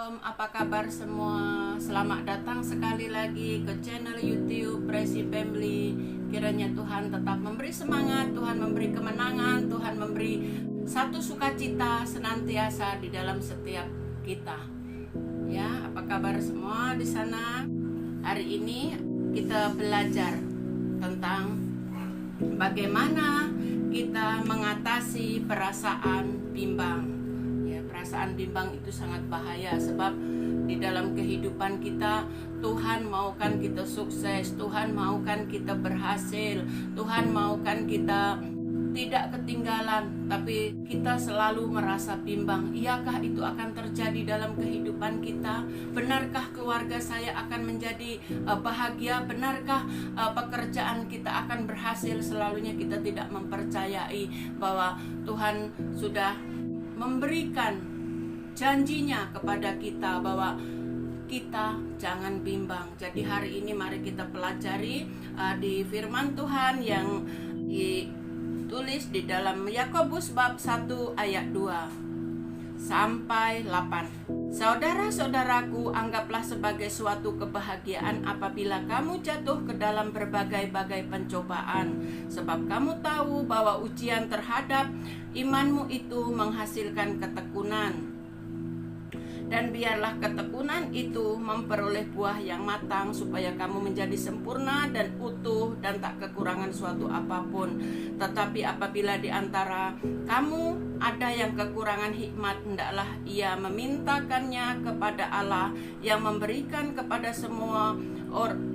Shalom, apa kabar semua? Selamat datang sekali lagi ke channel YouTube Presi Family. Kiranya Tuhan tetap memberi semangat, Tuhan memberi kemenangan, Tuhan memberi satu sukacita senantiasa di dalam setiap kita. Ya, apa kabar semua di sana? Hari ini kita belajar tentang bagaimana kita mengatasi perasaan bimbang. Perasaan bimbang itu sangat bahaya, sebab di dalam kehidupan kita Tuhan maukan kita sukses, Tuhan maukan kita berhasil, Tuhan maukan kita tidak ketinggalan, tapi kita selalu merasa bimbang. Iyakah itu akan terjadi dalam kehidupan kita? Benarkah keluarga saya akan menjadi bahagia? Benarkah pekerjaan kita akan berhasil? Selalunya kita tidak mempercayai bahwa Tuhan sudah memberikan janjinya kepada kita bahwa kita jangan bimbang. Jadi hari ini mari kita pelajari di firman Tuhan yang ditulis di dalam Yakobus bab 1 ayat 2 sampai 8. Saudara-saudaraku, anggaplah sebagai suatu kebahagiaan apabila kamu jatuh ke dalam berbagai-bagai pencobaan, sebab kamu tahu bahwa ujian terhadap imanmu itu menghasilkan ketekunan. Dan biarlah ketekunan itu memperoleh buah yang matang, supaya kamu menjadi sempurna dan utuh dan tak kekurangan suatu apapun. Tetapi apabila di antara kamu ada yang kekurangan hikmat, hendaklah ia memintakannya kepada Allah yang memberikan kepada semua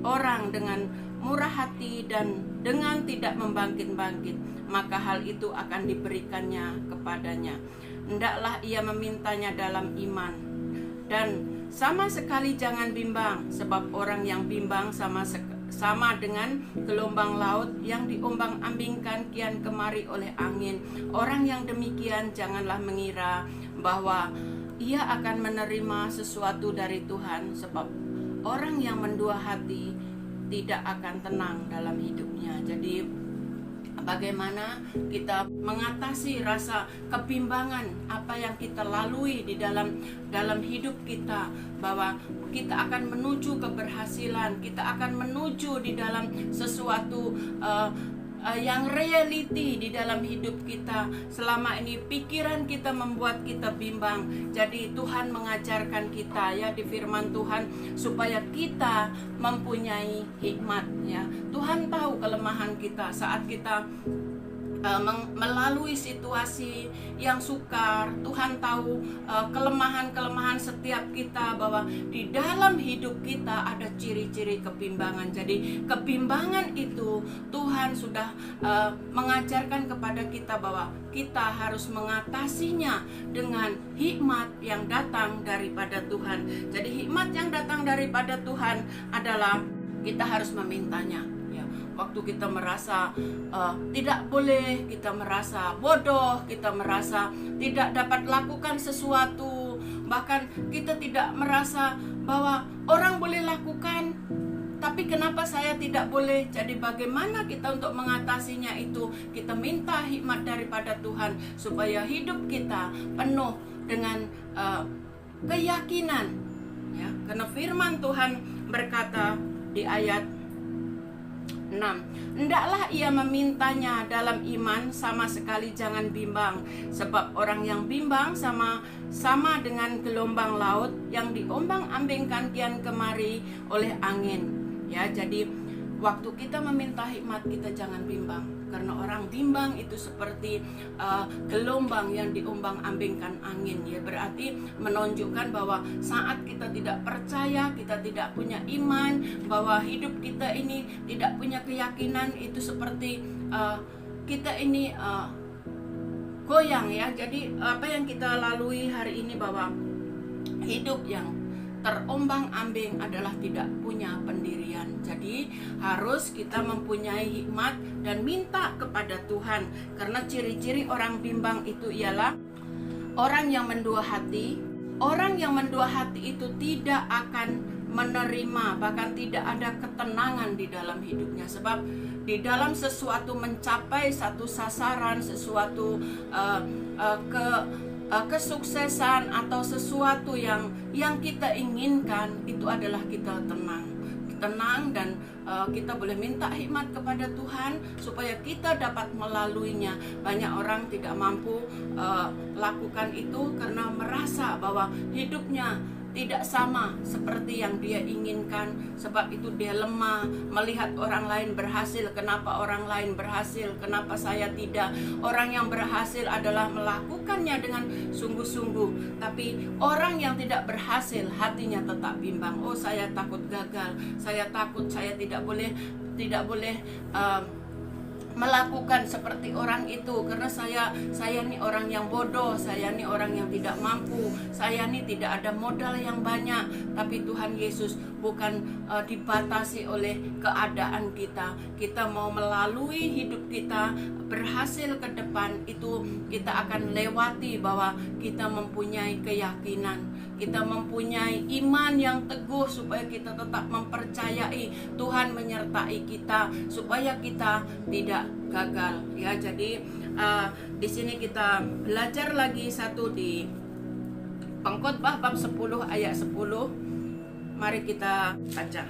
orang dengan murah hati dan dengan tidak membangkit-bangkit, maka hal itu akan diberikannya kepadanya. Hendaklah ia memintanya dalam iman. Dan sama sekali jangan bimbang, sebab orang yang bimbang sama dengan gelombang laut yang diombang-ambingkan kian kemari oleh angin. Orang yang demikian janganlah mengira bahwa ia akan menerima sesuatu dari Tuhan, sebab orang yang mendua hati tidak akan tenang dalam hidupnya. Jadi bagaimana kita mengatasi rasa kebimbangan apa yang kita lalui di dalam hidup kita, bahwa kita akan menuju keberhasilan, kita akan menuju di dalam sesuatu yang reality di dalam hidup kita. Selama ini pikiran kita membuat kita bimbang. Jadi Tuhan mengajarkan kita ya di firman Tuhan supaya kita mempunyai hikmat ya. Tuhan tahu kelemahan kita saat kita melalui situasi yang sukar. Tuhan tahu kelemahan-kelemahan setiap kita, bahwa di dalam hidup kita ada ciri-ciri kebimbangan. Jadi kebimbangan itu Tuhan sudah mengajarkan kepada kita bahwa kita harus mengatasinya dengan hikmat yang datang daripada Tuhan. Jadi hikmat yang datang daripada Tuhan adalah kita harus memintanya. Waktu kita merasa tidak boleh, kita merasa bodoh, kita merasa tidak dapat lakukan sesuatu, bahkan kita tidak merasa bahwa orang boleh lakukan, tapi kenapa saya tidak boleh? Jadi bagaimana kita untuk mengatasinya itu? Kita minta hikmat daripada Tuhan supaya hidup kita penuh dengan keyakinan ya. Karena firman Tuhan berkata di ayat 6, hendaklah ia memintanya dalam iman, sama sekali jangan bimbang, sebab orang yang bimbang sama dengan gelombang laut yang diombang-ambingkan kian kemari oleh angin. Ya, jadi waktu kita meminta hikmat, kita jangan bimbang, karena orang bimbang itu seperti gelombang yang diombang-ambingkan angin ya. Berarti menunjukkan bahwa saat kita tidak percaya, kita tidak punya iman, bahwa hidup kita ini tidak punya keyakinan, itu seperti kita ini goyang ya. Jadi apa yang kita lalui hari ini, bahwa hidup yang terombang-ambing adalah tidak punya pendirian. Jadi harus kita mempunyai hikmat dan minta kepada Tuhan. Karena ciri-ciri orang bimbang itu ialah orang yang mendua hati. Orang yang mendua hati itu tidak akan menerima, bahkan tidak ada ketenangan di dalam hidupnya. Sebab di dalam sesuatu mencapai satu sasaran, sesuatu kesuksesan atau sesuatu yang kita inginkan, itu adalah kita tenang dan kita boleh minta hikmat kepada Tuhan supaya kita dapat melaluinya. Banyak orang tidak mampu lakukan itu karena merasa bahwa hidupnya tidak sama seperti yang dia inginkan. Sebab itu dia lemah melihat orang lain berhasil. Kenapa orang lain berhasil? Kenapa saya tidak? Orang yang berhasil adalah melakukannya dengan sungguh-sungguh. Tapi orang yang tidak berhasil, hatinya tetap bimbang. Oh, saya takut gagal. Saya takut saya tidak boleh melakukan seperti orang itu, karena saya nih orang yang bodoh, saya nih orang yang tidak mampu, saya nih tidak ada modal yang banyak. Tapi Tuhan Yesus bukan dibatasi oleh keadaan kita. Kita mau melalui hidup kita berhasil ke depan, itu kita akan lewati bahwa kita mempunyai keyakinan, kita mempunyai iman yang teguh supaya kita tetap mempercayai Tuhan menyertai kita supaya kita tidak gagal ya. Jadi di sini kita belajar lagi satu di Pengkhotbah bab 10 ayat 10. Mari kita baca.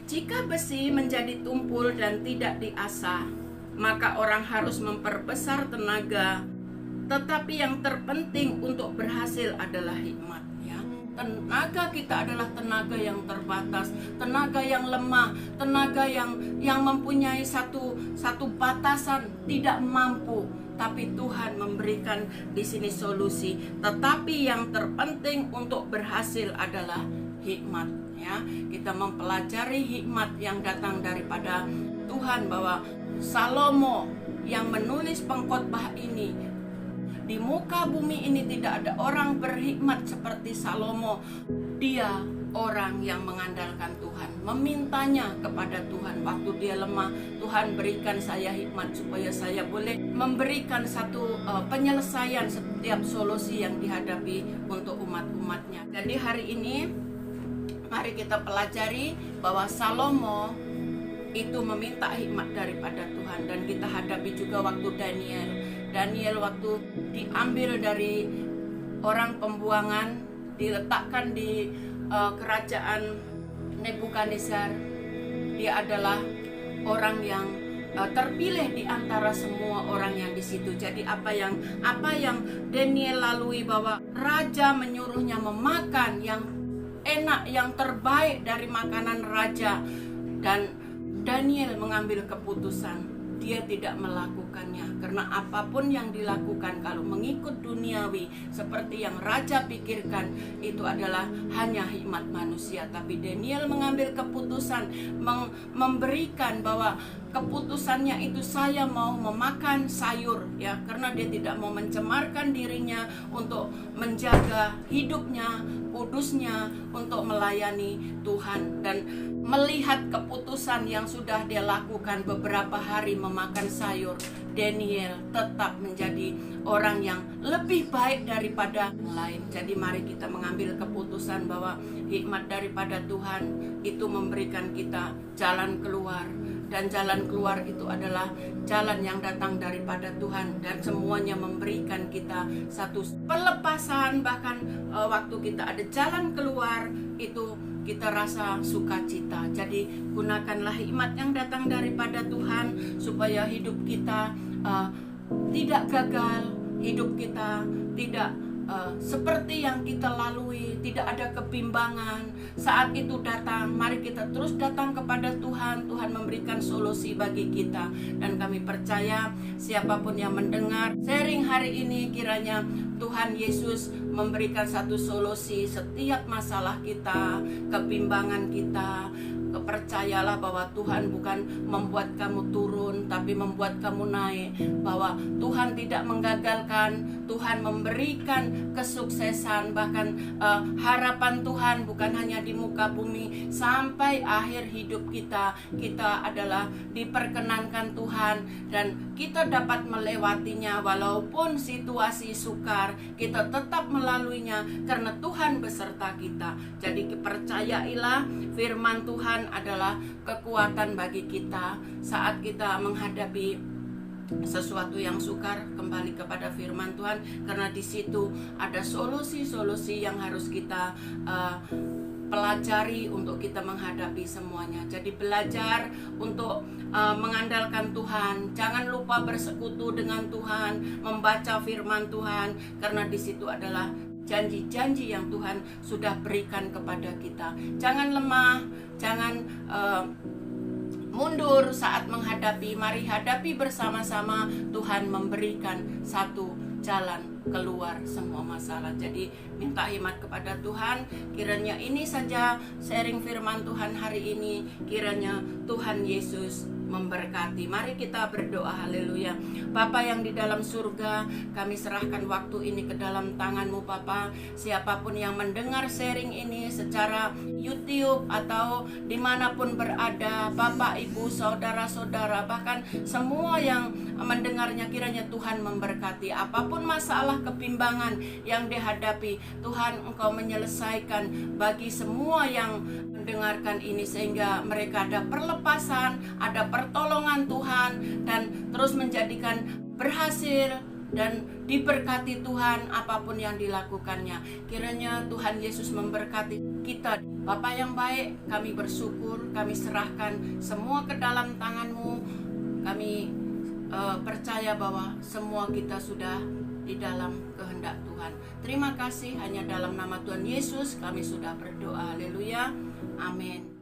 Jika besi menjadi tumpul dan tidak diasah, maka orang harus memperbesar tenaga. Tetapi yang terpenting untuk berhasil adalah hikmat ya. Tenaga kita adalah tenaga yang terbatas, tenaga yang lemah, tenaga yang mempunyai satu batasan, tidak mampu. Tapi Tuhan memberikan di sini solusi. Tetapi yang terpenting untuk berhasil adalah hikmat ya. Kita mempelajari hikmat yang datang daripada Tuhan, bahwa Salomo yang menulis pengkhotbah ini, di muka bumi ini tidak ada orang berhikmat seperti Salomo. Dia orang yang mengandalkan Tuhan, memintanya kepada Tuhan waktu dia lemah. Tuhan, berikan saya hikmat supaya saya boleh memberikan satu penyelesaian setiap solusi yang dihadapi untuk umat-umatnya. Jadi hari ini mari kita pelajari bahwa Salomo itu meminta hikmat daripada Tuhan. Dan kita hadapi juga waktu Daniel waktu diambil dari orang pembuangan, diletakkan di kerajaan Nebukadnezar. Dia adalah orang yang terpilih di antara semua orang yang di situ. Jadi apa yang Daniel lalui, bahwa raja menyuruhnya memakan yang enak, yang terbaik dari makanan raja, dan Daniel mengambil keputusan. Dia tidak melakukannya karena apapun yang dilakukan kalau mengikut duniawi seperti yang raja pikirkan, itu adalah hanya hikmat manusia. Tapi Daniel mengambil keputusan, memberikan bahwa keputusannya itu, saya mau memakan sayur ya, karena dia tidak mau mencemarkan dirinya untuk menjaga hidupnya, kudusnya untuk melayani Tuhan. Dan melihat keputusan yang sudah dia lakukan beberapa hari memakan sayur, Daniel tetap menjadi orang yang lebih baik daripada yang lain. Jadi mari kita mengambil keputusan bahwa hikmat daripada Tuhan itu memberikan kita jalan keluar. Dan jalan keluar itu adalah jalan yang datang daripada Tuhan, dan semuanya memberikan kita satu pelepasan. Bahkan waktu kita ada jalan keluar itu kita rasa sukacita. Jadi gunakanlah hikmat yang datang daripada Tuhan supaya hidup kita tidak gagal, hidup kita tidak seperti yang kita lalui, tidak ada kebimbangan. Saat itu datang, mari kita terus datang kepada Tuhan. Tuhan memberikan solusi bagi kita. Dan kami percaya siapapun yang mendengar sharing hari ini, kiranya Tuhan Yesus memberikan satu solusi setiap masalah kita, kebimbangan kita. Percayalah bahwa Tuhan bukan membuat kamu turun, tapi membuat kamu naik. Bahwa Tuhan tidak menggagalkan, Tuhan memberikan kesuksesan. Bahkan harapan Tuhan bukan hanya di muka bumi, sampai akhir hidup kita adalah diperkenankan Tuhan. Dan kita dapat melewatinya walaupun situasi sukar, kita tetap melaluinya karena Tuhan beserta kita. Jadi percayailah firman Tuhan adalah kekuatan bagi kita saat kita menghadapi sesuatu yang sukar, kembali kepada firman Tuhan, karena di situ ada solusi-solusi yang harus kita pelajari untuk kita menghadapi semuanya. Jadi belajar untuk mengandalkan Tuhan. Jangan lupa bersekutu dengan Tuhan, membaca firman Tuhan, karena di situ adalah janji-janji yang Tuhan sudah berikan kepada kita. Jangan lemah, jangan mundur saat menghadapi. Mari hadapi bersama-sama. Tuhan memberikan satu jalan keluar semua masalah. Jadi minta hikmat kepada Tuhan. Kiranya ini saja sharing firman Tuhan hari ini. Kiranya Tuhan Yesus memberkati. Mari kita berdoa. Haleluya. Bapa yang di dalam surga, kami serahkan waktu ini ke dalam tangan-Mu Bapa. Siapapun yang mendengar sharing ini secara YouTube atau dimanapun berada, Bapak, Ibu, saudara-saudara, bahkan semua yang mendengarnya, kiranya Tuhan memberkati. Apapun masalah kebimbangan yang dihadapi, Tuhan Engkau menyelesaikan bagi semua yang mendengarkan ini, sehingga mereka ada perlepasan, ada pertolongan Tuhan, dan terus menjadikan berhasil dan diberkati Tuhan apapun yang dilakukannya. Kiranya Tuhan Yesus memberkati kita. Bapa yang baik, kami bersyukur, kami serahkan semua ke dalam tangan-Mu. Kami percaya bahwa semua kita sudah di dalam kehendak Tuhan. Terima kasih, hanya dalam nama Tuhan Yesus kami sudah berdoa. Haleluya. Amin.